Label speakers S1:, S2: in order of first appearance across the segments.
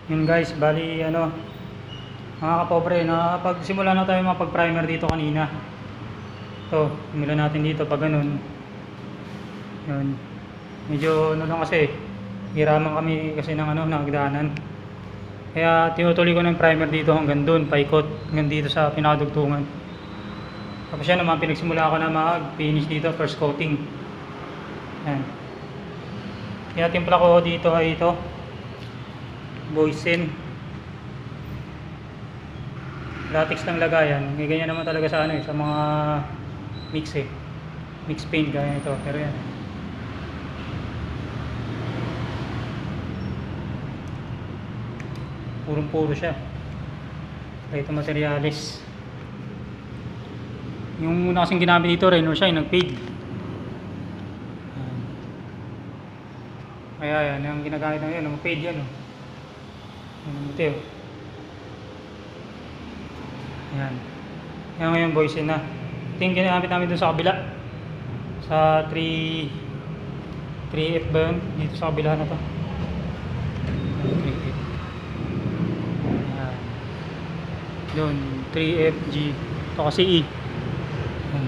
S1: Yun guys, bali ano, mga kapobre, nakapagsimula na tayo mapag-primer dito kanina. Ito, simulan natin dito pag ganun. Yun. Medyo ano lang kasi, hiraman kami kasi ng nagdaanan. Kaya tinutuloy ko ng primer dito hanggang doon, paikot hanggang dito sa pinakadugtungan. Tapos yan naman, pinagsimula ko na mag-finish dito, first coating. Yan. Kaya timpla ko dito ay ito, Boysen. Latex ng lagayan. May ganyan naman talaga sa sa mga mix mix paint gaya ito. Pero yan. Purong-puro siya. Kaya ito materialis. Yung una kasing ginamit dito, Raynor Shine, nag-fade. Kaya yan, yung ginagamit na yun, nag-fade yan. Ito. Ayan. Yan ngayon Boysen na. Ito yung ginamit namin dun sa kabila. Sa 3F ba yun? Dito sa kabila na to. 3F. Ayan. Yun, 3FG. Ito kasi E. Ayan.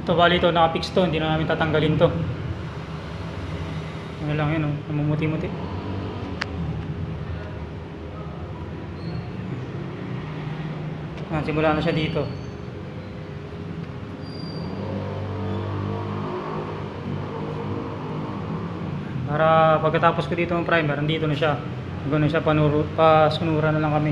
S1: Ito bali ito, nakapix to. Hindi na namin tatanggalin to. Ano lang yun, namumuti-muti. Simula na siya dito. Para pagkatapos ko dito ng primer, nandito na siya. Ganoon siya pasunuran na lang kami.